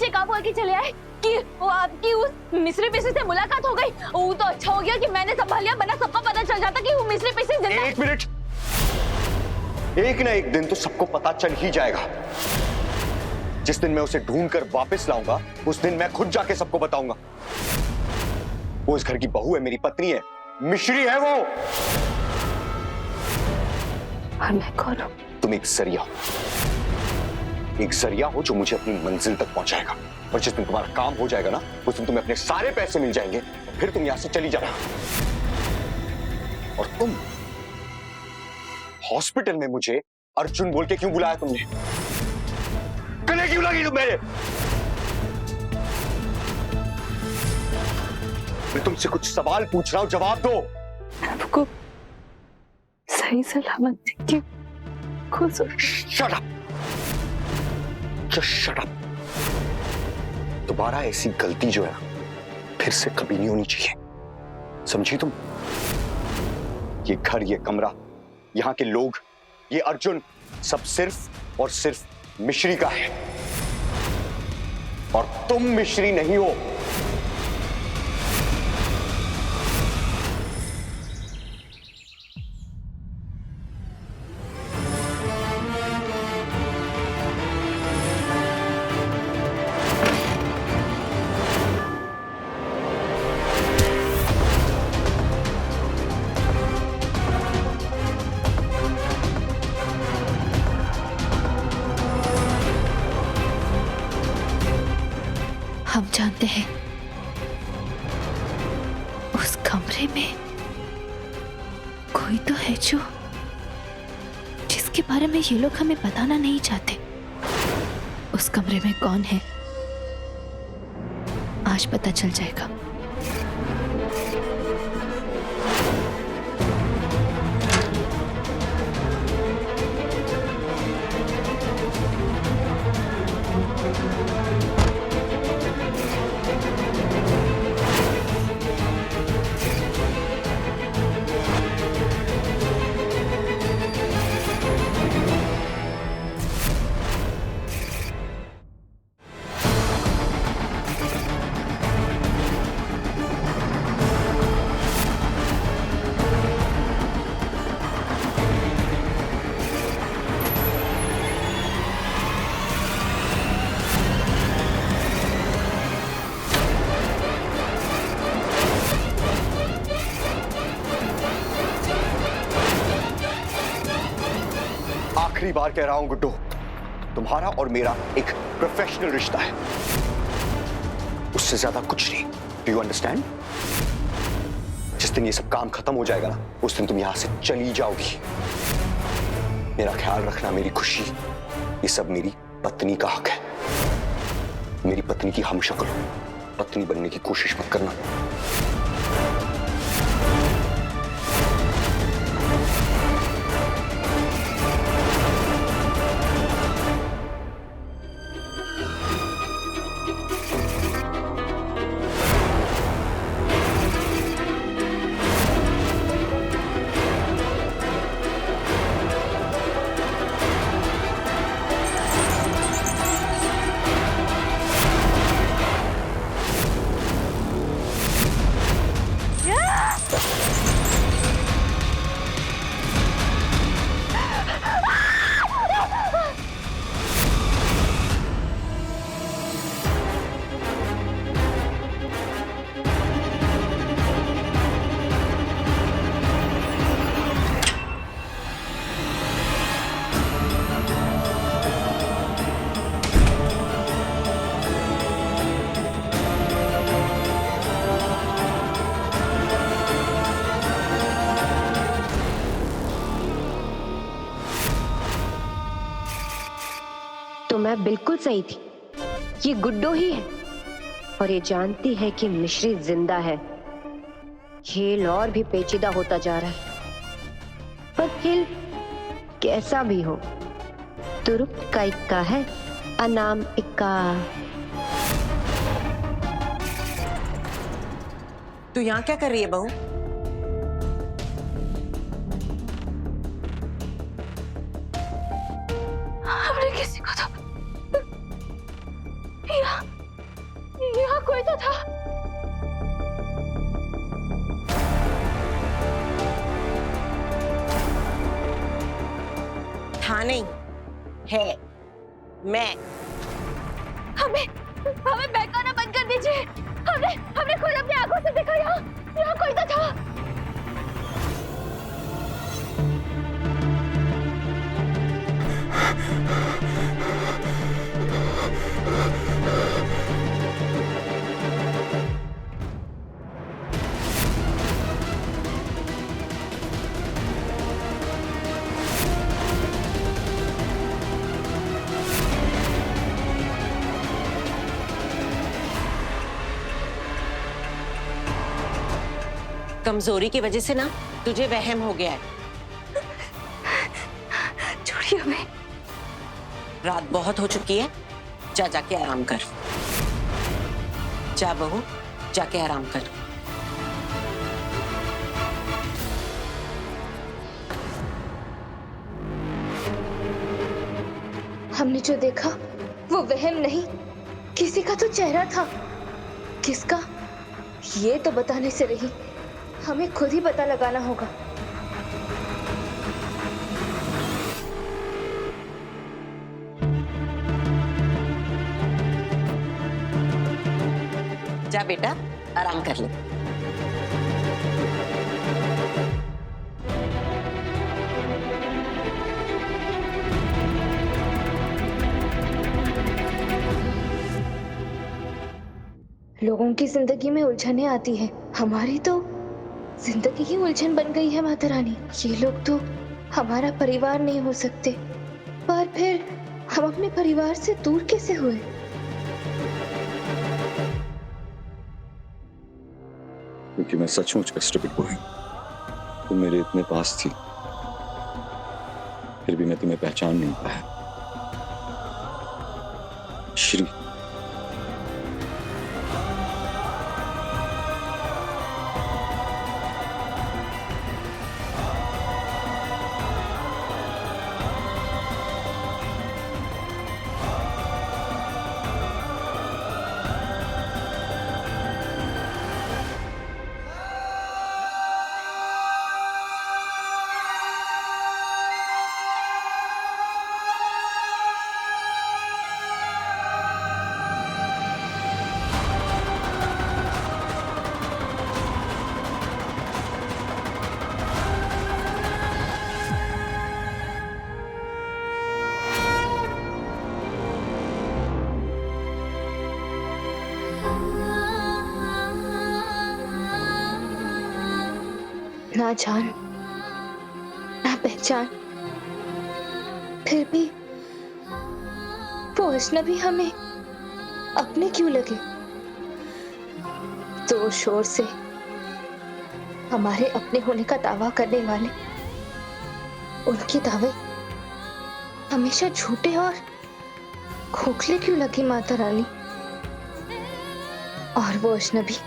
नीचे कब बोल के चले आए कि वो आपकी उस मिस्री पीसी से मुलाकात हो गई। वो तो अच्छा हो गया कि मैंने संभाल लिया, वरना सबको पता चल जाता कि वो मिस्री पीसी जिंदा। एक मिनट, एक ना एक दिन तो सबको पता चल ही जाएगा। जिस दिन मैं उसे ढूंढ कर वापस लाऊंगा, उस दिन मैं खुद जाके सबको बताऊंगा। वो इस घर की बहू है, मेरी पत्नी है, मिश्री है वो। और मैं कौन हूं? तुम एक जरिया हो जो मुझे अपनी मंजिल तक पहुंचाएगा। और जिस दिन तुम्हारा काम हो जाएगा ना, उस दिन तुम्हें अपने सारे पैसे मिल जाएंगे, फिर तुम यहां से चली जाना। और तुम हॉस्पिटल में मुझे अर्जुन बोल के क्यों बुलाया तुमने? गले क्यों लगी तुम मेरे? मैं तुमसे कुछ सवाल पूछ रहा हूं, जवाब दो। आपको सही सलामत देखिए। Shut up, just shut up. दोबारा ऐसी गलती जो है फिर से कभी नहीं होनी चाहिए, समझी तुम? ये घर, ये कमरा, यहां के लोग, ये अर्जुन, सब सिर्फ और सिर्फ मिश्री का है। और तुम मिश्री नहीं हो। हम जानते हैं उस कमरे में कोई तो है जो जिसके बारे में ये लोग हमें बताना नहीं चाहते। उस कमरे में कौन है आज पता चल जाएगा। आखिरी बार कह रहा हूं गुड्डू, तुम्हारा और मेरा एक प्रोफेशनल रिश्ता है, उससे ज्यादा कुछ नहीं। Do you understand? जिस दिन ये सब काम खत्म हो जाएगा ना, उस दिन तुम यहां से चली जाओगी। मेरा ख्याल रखना, मेरी खुशी, ये सब मेरी पत्नी का हक है। मेरी पत्नी की हमशक्ल पत्नी बनने की कोशिश मत करना। तो मैं बिल्कुल सही थी, ये गुड्डो ही है और ये जानती है कि मिश्री जिंदा है। खेल और भी पेचीदा होता जा रहा है, पर खेल कैसा भी हो, तुरुप का इक्का है, अनाम इक्का। तू यहाँ क्या कर रही है बहू? हमने किसी को तो था? था नहीं, है मैं। हमें बहकाना बंद कर दीजिए। हमने खुद अपनी आंखों से देखा, यहाँ कोई तो था। कमजोरी की वजह से ना तुझे वहम हो गया है। छोड़िए हमें। रात बहुत हो चुकी है, जा जाके आराम कर। जा बहू, जाके आराम कर। हमने जो देखा वो वहम नहीं, किसी का तो चेहरा था। किसका, ये तो बताने से रही, हमें खुद ही पता लगाना होगा। जा बेटा, आराम कर ले। लोगों की जिंदगी में उलझनें आती है, हमारी तो जिंदगी ही उलझन बन गई है माता रानी। ये लोग तो हमारा परिवार नहीं हो सकते, पर फिर हम अपने परिवार से दूर कैसे हुए? क्योंकि मैं सचमुच का स्टूपिड बॉय। तुम मेरे इतने पास थी, फिर भी मैं तुम्हें पहचान नहीं पाया। श्री, ना जान ना पहचान, फिर भी वो अजनबी हमें अपने क्यों लगे? जोर शोर से हमारे अपने होने का दावा करने वाले, उनके दावे हमेशा झूठे और खोखले क्यों लगे माता रानी? और वो अजनबी,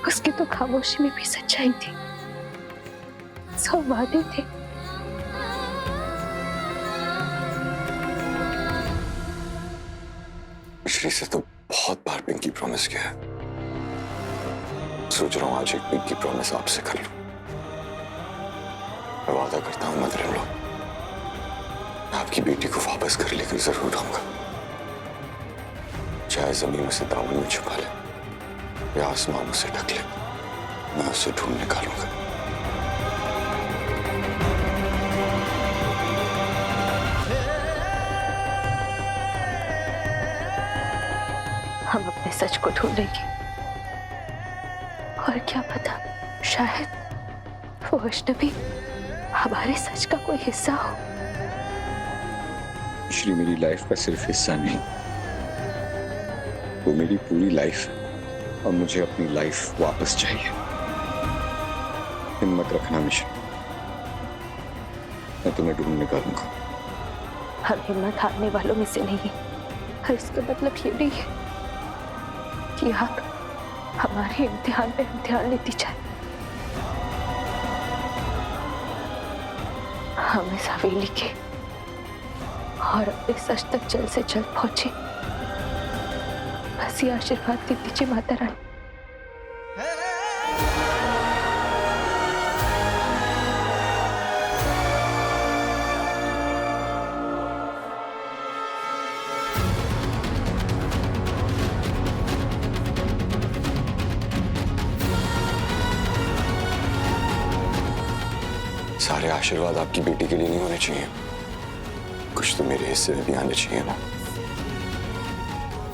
उसकी तो खामोशी में भी सच्चाई थी, सब वादे थे। श्री से तो बहुत बार पिंकी प्रॉमिस किया है। सोच रहा हूं आज एक पिंकी प्रॉमिस आपसे कर लूं। मैं वादा करता हूं मदर इन लॉ, आपकी बेटी को वापस घर लेकर जरूर आऊंगा। चाहे जमीन उसे दामन में छुपा ले या आसमान उसे ढक ले, मैं उसे ढूंढ निकालूंगा। हम अपने सच को ढूंढेंगे, और क्या पता शायद वो अजनबी हमारे सच का कोई हिस्सा हो। श्री मेरी लाइफ का सिर्फ हिस्सा नहीं, वो मेरी पूरी लाइफ है, और मुझे अपनी लाइफ वापस चाहिए। हिम्मत रखना मिशन, मैं तुम्हें ढूंढ निकालूंगा। हम हिम्मत हारने वालों में से नहीं, और इसका मतलब ये नहीं है कि आप हमारे इम्तिहान पे इम्तिहान लेती जाए। हम इस हवेली के और अपने सच तक जल्द से जल्द पहुंचे, बस बस ये आशीर्वाद दे दीजिए माता रानी। सारे आशीर्वाद आपकी बेटी के लिए नहीं होने चाहिए, कुछ तो मेरे हिस्से में भी आने चाहिए ना।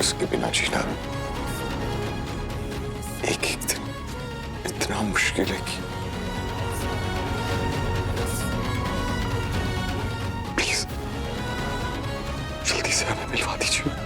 उसके बिना जीना एक एक दिन इतना मुश्किल है कि प्लीज जल्दी से हमें मिलवा दीजिए।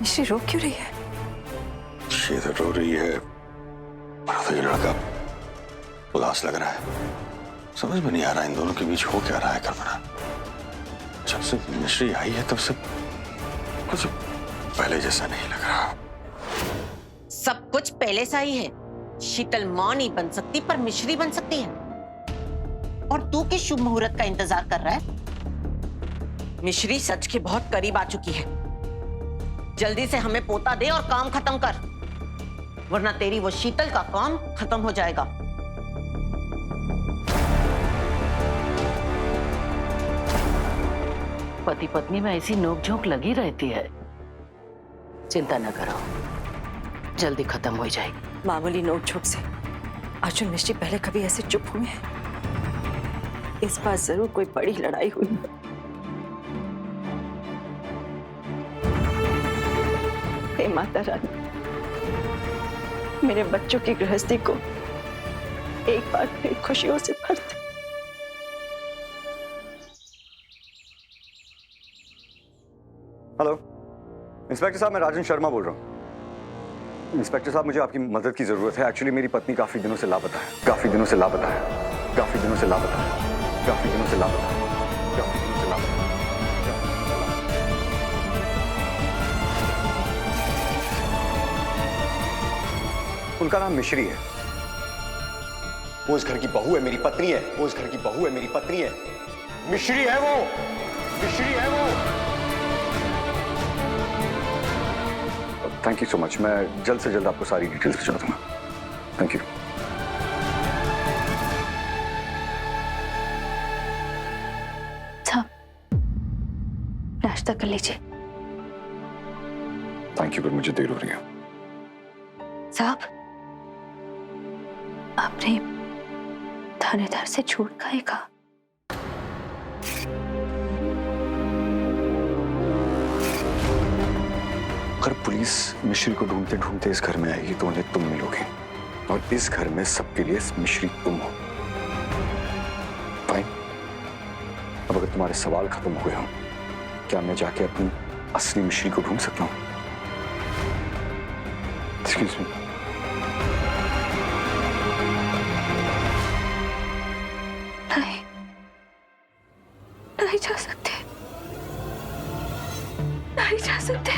मिश्री रो क्यों रही है? ये तो रो रही है, तो ये लड़का उदास लग रहा है। समझ में नहीं आ रहा इन दोनों के बीच हो क्या रहा है कल्पना। जब से मिश्री आई है तब से कुछ पहले जैसा नहीं लग रहा। सब कुछ पहले सा ही है। शीतल मां नहीं बन सकती पर मिश्री बन सकती है। और तू किस शुभ मुहूर्त का इंतजार कर रहा है? मिश्री सच के बहुत करीब आ चुकी है। जल्दी से हमें पोता दे और काम खत्म कर, वरना तेरी वो शीतल का काम खत्म हो जाएगा। पति पत्नी में ऐसी नोकझोंक लगी रहती है। चिंता न करो, जल्दी खत्म हो जाएगी। मामूली नोकझोंक से अर्जुन मिश्री पहले कभी ऐसे चुप हुए हैं? इस बार जरूर कोई बड़ी लड़ाई हुई है। हे माता रानी, मेरे बच्चों की गृहस्थी को एक बार फिर खुशियों से भर दे। हेलो इंस्पेक्टर साहब, मैं राजन शर्मा बोल रहा हूँ। इंस्पेक्टर साहब, मुझे आपकी मदद की जरूरत है। एक्चुअली मेरी पत्नी काफी दिनों से लापता है। काफी दिनों से लापता है। काफी दिनों से लापता है। काफी दिनों से लापता है। काफी दिनों से लापता है। उनका नाम मिश्री है। वो इस घर की बहू है, मेरी पत्नी है। वो इस घर की बहू है, मेरी पत्नी है। मिश्री है वो, मिश्री है वो। Thank you so much. मैं जल्द से जल्द आपको सारी डिटेल्स भिजवा दूंगा। Thank you. साहब, नाश्ता कर लीजिए। थैंक यू, पर मुझे देर हो रही है। साहब, आपने थानेदार से झूठ काहे कहा? अगर पुलिस मिश्री को ढूंढते ढूंढते इस घर में आएगी तो उन्हें तुम मिलोगे, और इस घर में सबके लिए मिश्री तुम हो। फाइन। अब अगर तुम्हारे सवाल खत्म हुए हो, क्या मैं जाके अपनी असली मिश्री को ढूंढ सकता हूँ? Excuse me. नहीं, नहीं जा सकते, नहीं जा सकते।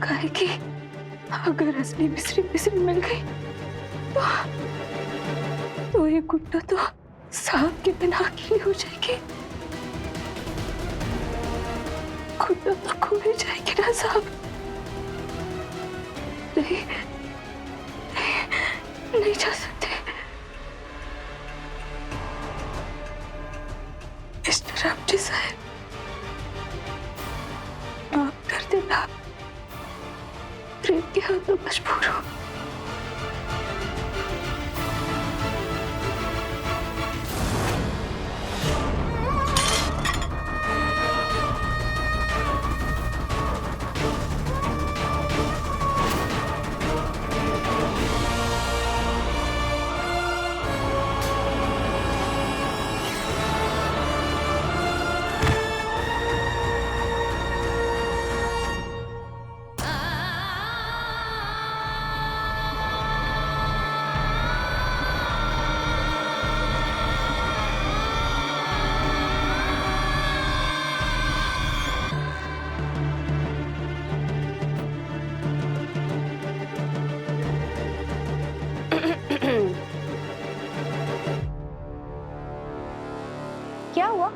काहे कि अगर असली मिश्री मिश्री मिल गई तो ये ये गुड्डा तो सांप की पनाह के लिए हो जाएगी। गुड्डा तो खो ही जाएगी ना साहब। नहीं, नहीं जा सकते। मिस्टर रामजी साहब, माफ कर देना, प्रेम के हाथ में मजबूर हूँ। क्या हुआ?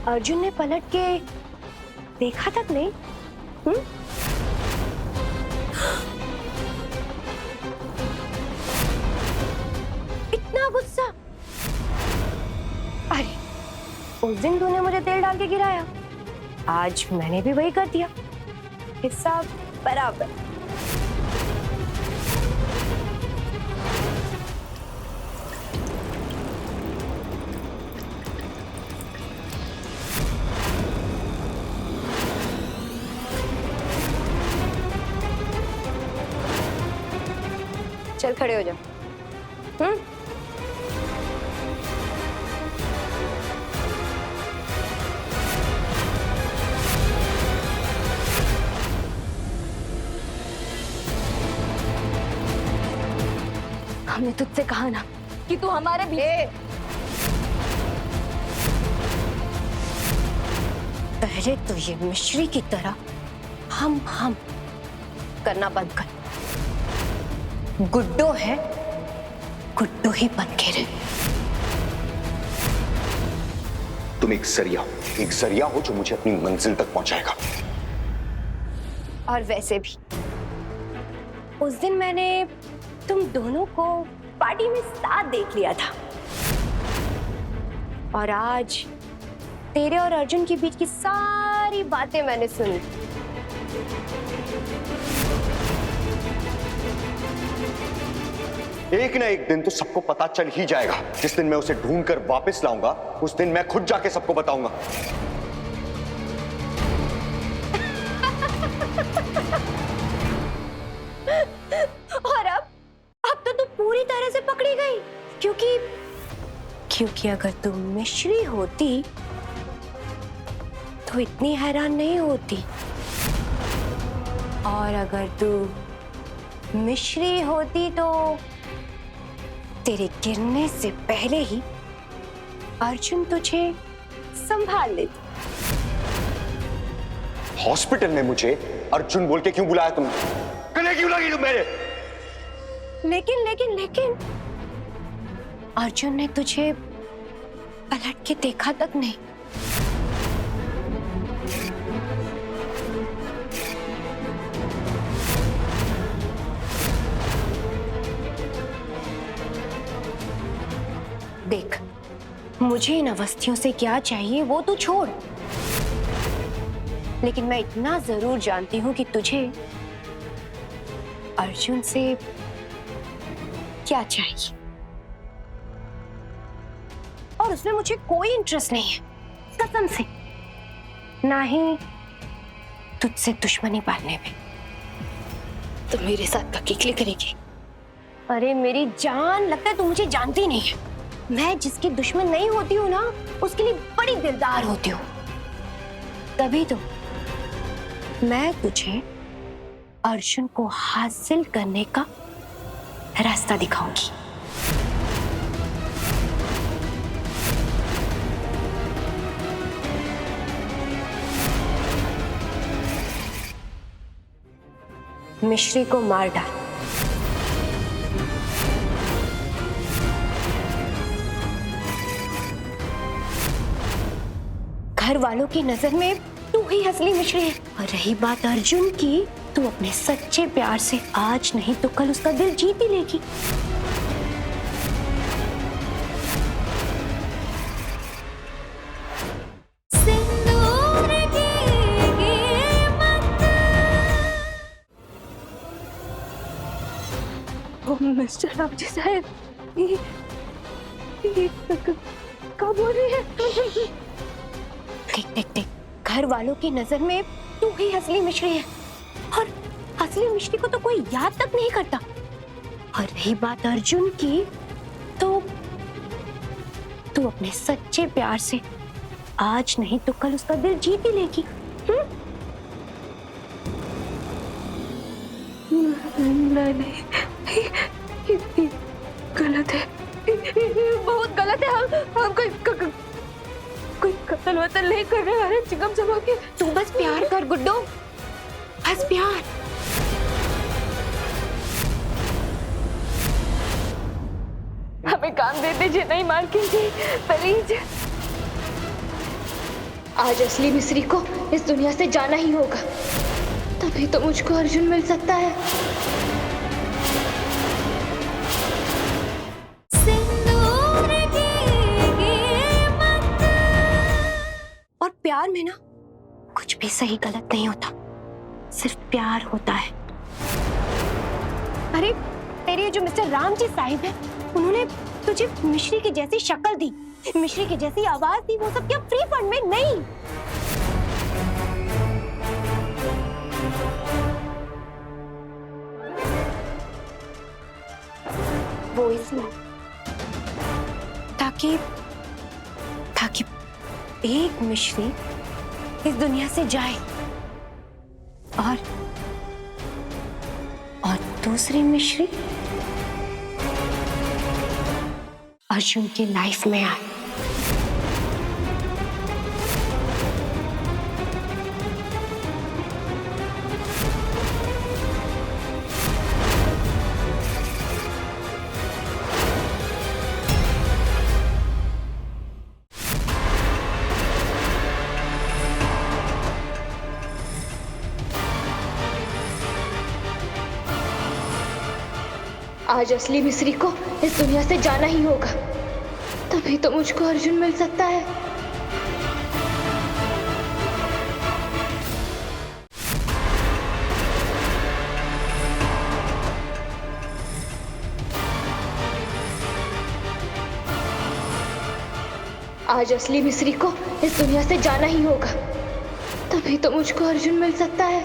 अर्जुन ने पलट के देखा तक नहीं? इतना गुस्सा? अरे उस दिन तूने मुझे तेल डाल के गिराया, आज मैंने भी वही कर दिया, हिसाब बराबर। चल खड़े हो जाओ। हमने तुझसे कहा ना कि तू हमारे भी। पहले तो ये मिश्री की तरह हम करना बंद कर। गुड्डो है, गुड्डो ही बन के रहे। तुम एक जरिया हो जो मुझे अपनी मंजिल तक पहुंचाएगा। और वैसे भी उस दिन मैंने तुम दोनों को पार्टी में साथ देख लिया था, और आज तेरे और अर्जुन के बीच की सारी बातें मैंने सुनी। एक ना एक दिन तो सबको पता चल ही जाएगा। जिस दिन मैं उसे ढूंढकर वापस लाऊंगा, उस दिन मैं खुद जाके सबको बताऊंगा। और अब तो तू पूरी तरह से पकड़ी गई, क्योंकि अगर तू मिश्री होती तो इतनी हैरान नहीं होती, और अगर तू मिश्री होती तो तेरे गिरने से पहले ही अर्जुन तुझे संभाल लेती। हॉस्पिटल में मुझे अर्जुन बोल के क्यों बुलाया तुमने? गले क्यों लगी तुम मेरे? लेकिन अर्जुन ने तुझे पलट के देखा तक नहीं। देख, मुझे इन अवस्थियों से क्या चाहिए वो तू छोड़, लेकिन मैं इतना जरूर जानती हूं कि तुझे अर्जुन से क्या चाहिए, और उसमें मुझे कोई इंटरेस्ट नहीं है, कसम से, ना ही तुझसे दुश्मनी पालने में। तो मेरे साथ ककीकली करेगी? अरे मेरी जान, लगता है तू मुझे जानती नहीं है। मैं जिसकी दुश्मन नहीं होती हूँ ना, उसके लिए बड़ी दिलदार होती हूँ। तभी तो मैं तुझे अर्जुन को हासिल करने का रास्ता दिखाऊंगी। मिश्री को मार डाल। घर वालों की नजर में तू ही असली मिश्री है। और रही बात अर्जुन की, तू अपने सच्चे प्यार से आज नहीं तो कल उसका दिल जीत ही लेगी। मिस्टर रामजी साहब, ये क्या बोल रही है? देख देख देख, घर वालों की नजर में तू ही असली मिश्री है और असली मिश्री को तो कोई याद तक नहीं करता। और रही बात अर्जुन की, तो तू अपने सच्चे प्यार से आज नहीं तो कल उसका दिल जीत ही लेगी। नहीं, ये गलत है, ये बहुत गलत है। हम कोई कत्ल वतल नहीं कर रहे हैं चिकम जमा के। तू बस प्यार कर गुड्डो, बस प्यार। हमें काम दे दीजिए, नहीं मालकिन जी, प्लीज। आज असली मिस्री को इस दुनिया से जाना ही होगा, तभी तो मुझको अर्जुन मिल सकता है। और प्यार में ना कुछ भी सही गलत नहीं होता, सिर्फ प्यार होता है। अरे तेरे जो मिस्टर राम जी साहिब हैं, उन्होंने तुझे मिश्री की जैसी शक्ल दी, मिश्री की जैसी आवाज दी, वो सब क्या फ्री फंड में? नहीं, वो इसलिए ताकि एक मिश्री इस दुनिया से जाए और दूसरी मिश्री अर्जुन की लाइफ में आए। आज असली मिस्री को इस दुनिया से जाना ही होगा, तभी तो मुझको अर्जुन मिल सकता है। आज असली मिस्री को इस दुनिया से जाना ही होगा, तभी तो मुझको अर्जुन मिल सकता है।